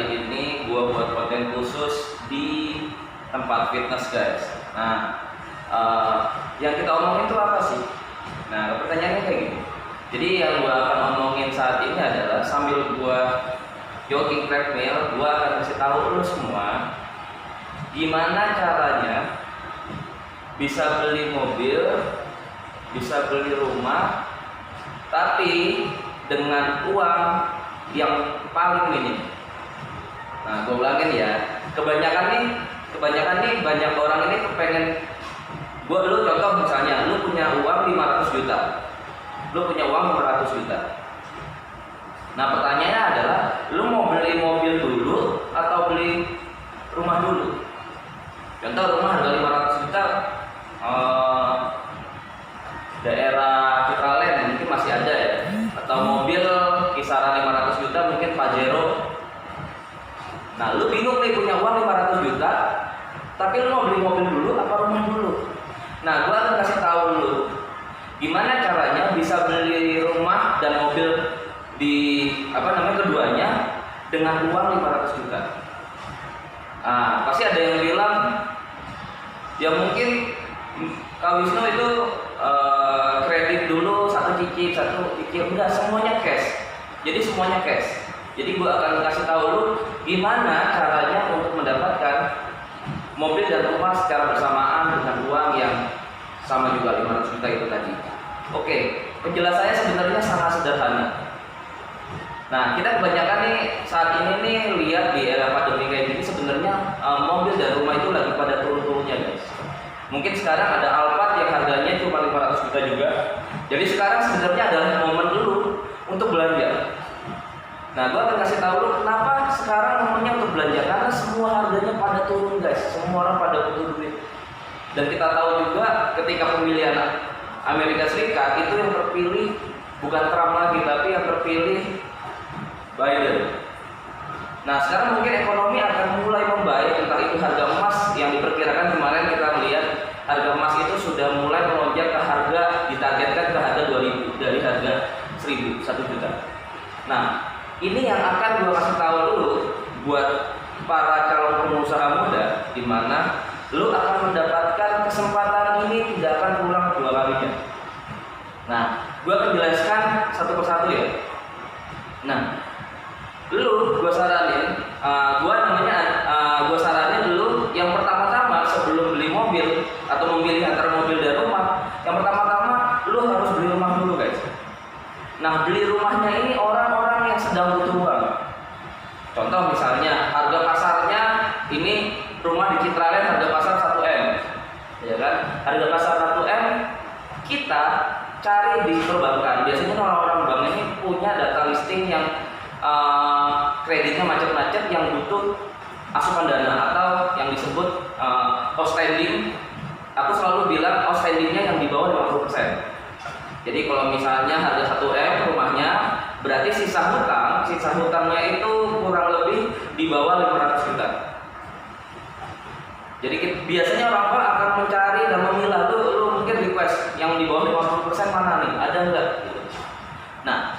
kali ini gua buat konten khusus di tempat fitness guys. Nah, yang kita omongin itu apa sih? Nah, pertanyaannya kayak gini. Jadi yang gua akan omongin saat ini adalah sambil gua jogging treadmill, gua akan kasih tahu lu semua gimana caranya bisa beli mobil, bisa beli rumah, tapi dengan uang yang paling minim. Nah, gue ulangin ya. Kebanyakan nih banyak orang ini kepengen. Lu contoh misalnya, lu punya uang 500 juta. Lu punya uang 500 juta. Nah, pertanyaannya adalah, lu mau beli mobil dulu atau beli rumah dulu? Contoh rumah harga 500 juta, daerah Citraland mungkin masih ada ya, atau mobil kisaran 500 juta mungkin Pajero. Nah, lu bingung nih punya uang 500 juta, tapi lu mau beli mobil dulu apa rumah dulu? Nah, gua akan kasih tahu lu gimana caranya bisa beli rumah dan mobil di keduanya dengan uang 500 juta. Nah, pasti ada yang bilang ya mungkin Kak Wisnu itu kredit dulu, satu cicil, enggak, semuanya cash. Jadi semuanya cash. Jadi gua akan kasih tahu lu gimana caranya untuk mendapatkan mobil dan rumah secara bersamaan dengan uang yang sama juga 500 juta itu tadi. Oke, penjelasannya sebenarnya sangat sederhana. Nah, kita kebanyakan nih saat ini nih lihat di era pandemi kayak gini sebenarnya mobil dan rumah itu lagi pada turun-turunnya guys. Mungkin sekarang ada Alphard yang harganya cuma 500 juta juga. Jadi sekarang sebenarnya adalah momen dulu untuk belanja. Nah, gua akan kasih tahu lu kenapa sekarang momennya untuk belanja, karena semua harganya pada turun guys. Semua orang pada butuh duit. Dan kita tahu juga ketika pemilihan Amerika Serikat itu yang terpilih bukan Trump lagi, tapi yang terpilih Biden. Nah, sekarang mungkin ekonomi akan mulai membaik, entah itu harga emas yang diperkirakan kemarin kita melihat harga emas itu sudah mulai melonjak ke harga, ditargetkan ke harga 2.000 dari harga 1.000, 1 juta. Nah, ini yang akan gue kasih tahu dulu buat para calon pengusaha muda, di mana lu akan mendapatkan kesempatan ini tidak akan pulang dua kalinya. Nah, gue akan jelaskan satu persatu ya. Nah, gue saranin, gue saranin dulu yang pertama-tama sebelum beli mobil atau memilih antara mobil dan rumah, yang pertama-tama lu harus beli rumah dulu guys. Nah, beli rumahnya ini orang-orang yang sedang butuh uang. Contoh misalnya harga pasarnya ini rumah di Citraland harga pasar 1M, ya kan? Harga pasar 1M kita cari di perbankan. Biasanya orang-orang bank ini punya data listing yang kreditnya macet-macet yang butuh asupan dana atau yang disebut outstanding. Aku selalu bilang outstandingnya yang di bawah 50%. Jadi kalau misalnya harga 1M rumahnya, berarti sisa hutangnya itu kurang lebih di bawah 500 juta. Jadi biasanya orang akan mencari dan memilah lu mungkin request yang di bawah 50% mana nih, ada enggak? Nah,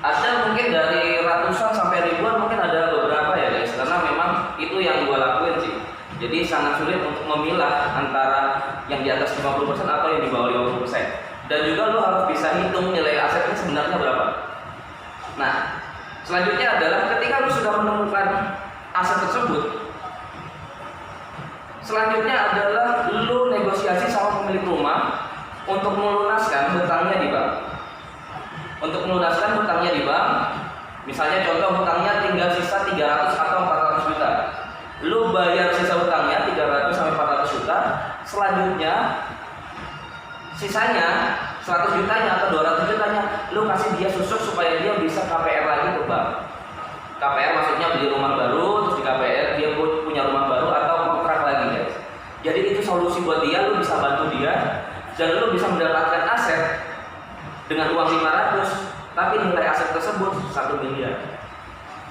ada mungkin dari ratusan sampai ribuan, mungkin ada beberapa ya guys, karena memang itu yang gua lakuin sih. Jadi sangat sulit untuk memilah antara yang di atas 50% atau yang di bawah 50%. Dan juga lo harus bisa hitung nilai asetnya sebenarnya berapa. Nah, selanjutnya adalah ketika lo sudah menemukan aset tersebut, selanjutnya adalah lo negosiasi sama pemilik rumah untuk melunaskan hutangnya di bank. Untuk melunaskan hutangnya di bank, misalnya contoh hutangnya tinggal sisa 300 atau 400 juta. Lo bayar sisa hutangnya 300 sampai 400 juta, selanjutnya sisanya 100 jutanya atau 200 jutanya lu kasih dia susuk supaya dia bisa KPR lagi ke bank. KPR maksudnya beli rumah baru, terus di KPR dia punya rumah baru atau kontrak lagi guys. Jadi itu solusi buat dia, lu bisa bantu dia dan lu bisa mendapatkan aset dengan uang 500 tapi nilai aset tersebut 1 miliar.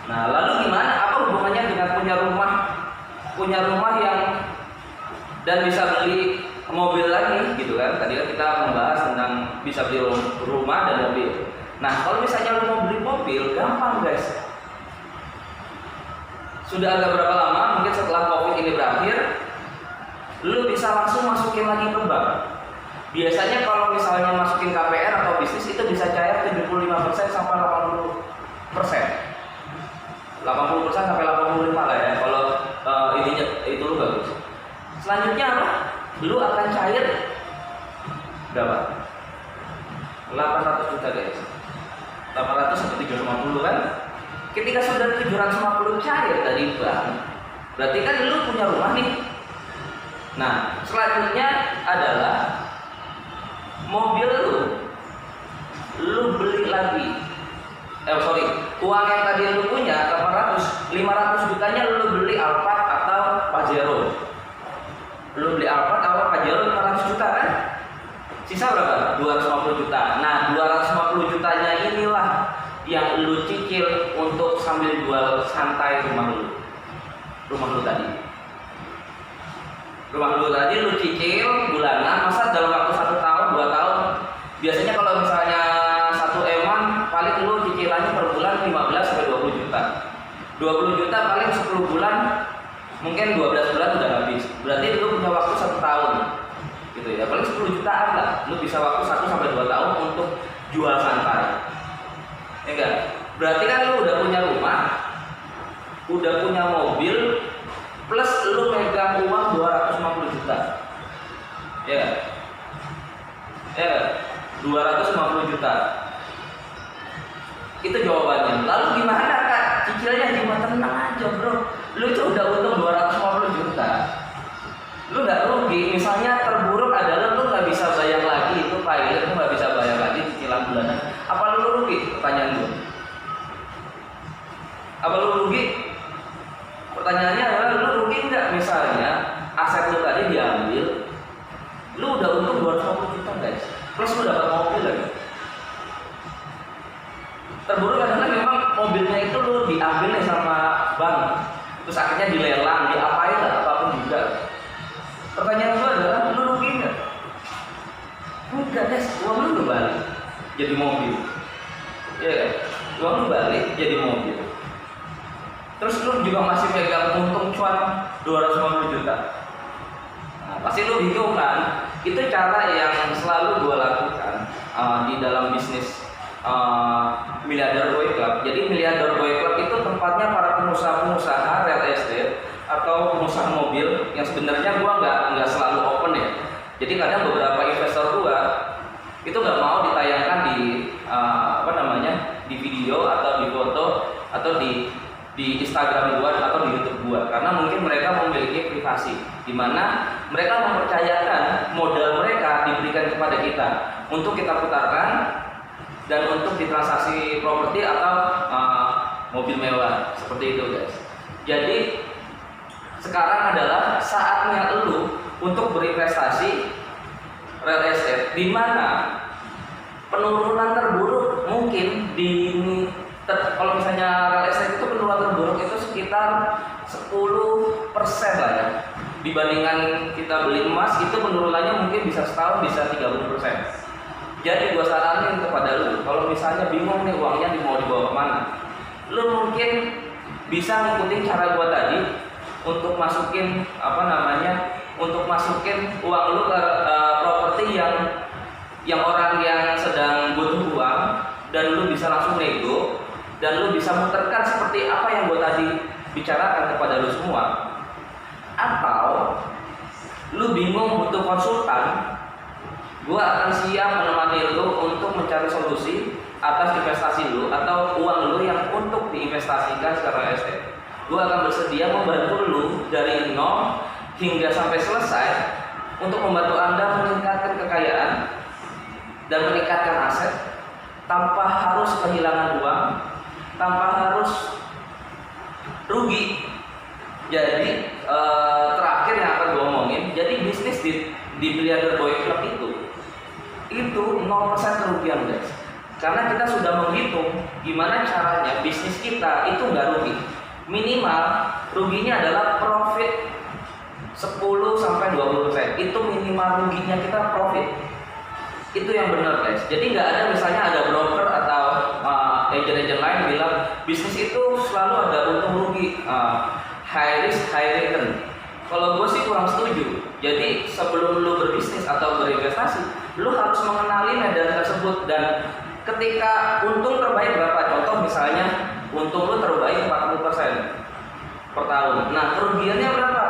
Nah, lalu gimana? Apa hubungannya dengan punya rumah yang dan bisa beli mobil lagi gitu kan? Tadi kan kita membahas tentang bisa beli rumah dan mobil. Nah, kalau misalnya lu mau beli mobil, gampang guys. sudah agak berapa lama, mungkin setelah COVID ini berakhir, lu bisa langsung masukin lagi ke bank. Biasanya kalau misalnya masukin KPR atau bisnis itu bisa cair 75% sampai 80%. 80% sampai 85 lah ya kalau ininya itu lu bagus. Selanjutnya apa? Lu akan cair berapa? 800 juta guys. 800 sampai 750 kan? Ketika sudah 750 cair dari bank, berarti kan lu punya rumah nih. Nah, selanjutnya adalah mobil lu beli lagi. Uang yang tadi lu punya 500 jutanya lu beli Alphard atau Pajero. Lu beli Alphard atau Pajero 500 juta kan? Sisa berapa? 250 juta. Nah, 250 jutanya inilah yang lu cicil untuk sambil jual santai rumah lu tadi. Rumah lu tadi lu cicil bulanan, masa dalam waktu 1 tahun, 2 tahun. Biasanya kalau misalnya 1 eman paling lu cicilannya per bulan 15 sampai 20 juta. 20 juta paling 10 bulan, mungkin 12 bulan udah habis. Berarti lu punya waktu 1 tahun. Gitu ya. Paling 10 jutaan lah. Lu bisa waktu 1 sampai 2 tahun untuk jual santai. Ya enggak? Berarti kan lu udah punya rumah, udah punya mobil, plus lu megang uang 250 juta. Ya. Ya, 250 juta. Itu jawabannya. Lalu gimana Kak? Cicilnya cuma tenang aja, Bro. Lu itu udah untung 250 juta. Lu nggak rugi. Misalnya terburuk adalah lu nggak bisa bayar lagi itu pilot, lu nggak bisa bayar lagi cicilan bulanan. Apa lu rugi? Pertanyaan gue. Apa lu rugi? Pertanyaannya adalah lu rugi nggak? Misalnya aset lu tadi diambil, lu udah untung 250 juta guys. Plus lu dapat mobil lagi. Terburuk adalah memang mobilnya itu lu diambil nih sama bank, terus akhirnya dilelang, diapain lah, apapun juga. Pertanyaan gue adalah, lu rugi nggak? Enggak guys, uang lu udah balik jadi mobil. Ya, uang lu balik jadi mobil. Terus lu juga masih pegang untung cuan 250 juta. Nah, pasti lu bingung kan? Itu cara yang selalu gue lakukan di dalam bisnis Miliarder Boy Club. Jadi Miliarder Boy Club itu tempatnya para pengusaha-pengusaha real estate atau pengusaha mobil yang sebenarnya gua nggak selalu open ya. Jadi kadang beberapa investor gua itu nggak mau ditayangkan di di video atau di foto atau di Instagram gua atau di YouTube gua, karena mungkin mereka memiliki privasi di mana mereka mempercayakan modal mereka diberikan kepada kita untuk kita putarkan dan untuk ditransaksi properti atau mobil mewah seperti itu guys. Jadi sekarang adalah saatnya lu untuk berinvestasi real estate, di mana penurunan terburuk mungkin kalau misalnya real estate itu penurunan terburuk itu sekitar 10% lah ya. Dibandingkan kita beli emas itu penurunannya mungkin bisa setahun bisa 30%. Jadi gua saranin kepada lu, kalau misalnya bingung nih uangnya mau dibawa kemana, lu mungkin bisa ngikutin cara gua tadi untuk masukin untuk masukin uang lu ke properti yang orang yang sedang butuh uang, dan lu bisa langsung nego dan lu bisa muterkan seperti apa yang gua tadi bicarakan kepada lu semua. Atau lu bingung butuh konsultan, gua akan siap menemani lu untuk mencari solusi atas investasi lu atau uang lu yang untuk diinvestasikan secara estate. Gua akan bersedia membantu lu dari nol hingga sampai selesai untuk membantu Anda meningkatkan kekayaan dan meningkatkan aset tanpa harus kehilangan uang, tanpa harus rugi. Jadi terakhir yang akan gua omongin, jadi bisnis di Miliarder Boy Club itu 0% kerugian guys, karena kita sudah menghitung gimana caranya bisnis kita itu nggak rugi. Minimal ruginya adalah profit 10-20%, itu minimal ruginya kita profit. Itu yang benar guys. Jadi nggak ada misalnya ada broker atau agent-agent lain bilang bisnis itu selalu ada untung rugi. high risk high return. Kalau gue sih kurang setuju. Jadi sebelum lu berbisnis atau berinvestasi, lu harus mengenali medan tersebut, dan ketika untung terbaik berapa, contoh misalnya untung lu terbaik 40% per tahun. Nah, kerugiannya berapa?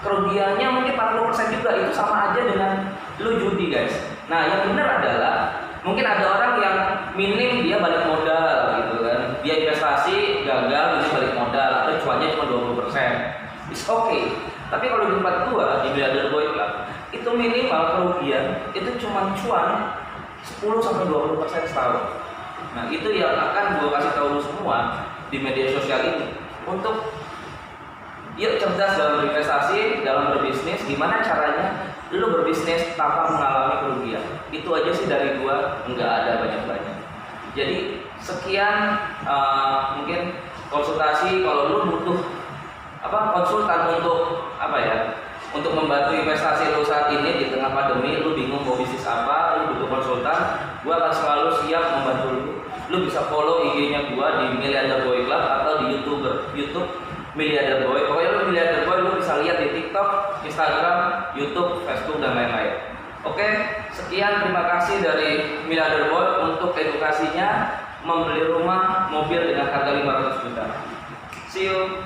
Kerugiannya mungkin 40% juga, itu sama aja dengan lu judi, guys. Nah, yang benar adalah mungkin ada orang yang minim dia balik modal gitu kan. Dia investasi gagal, dia balik modal atau cuannya cuma 20%. It's okay. Tapi kalau di tempat gua di Miliarder Boy Club, itu minimal kerugian itu cuma cuan 10-20% setahun. Nah, itu yang akan gua kasih tahu lu semua di media sosial ini untuk yuk cerdas dalam berinvestasi, dalam berbisnis. Gimana caranya lu berbisnis tanpa mengalami kerugian. Itu aja sih dari gua, nggak ada banyak-banyak. Jadi sekian mungkin konsultasi. Kalau lu butuh konsultan untuk membantu investasi lu saat ini di tengah pandemi, lu bingung mau bisnis apa, lu butuh konsultan, gua akan selalu siap membantu lu. Lu bisa follow IG-nya gua di Miliarder Boy Club atau di YouTube Miliarder Boy. Pokoknya lu Miliarder Boy lu bisa lihat di TikTok, Instagram, YouTube, Facebook dan lain-lain. Oke, sekian, terima kasih dari Miliarder Boy untuk edukasinya membeli rumah mobil dengan harga 500 juta. See you.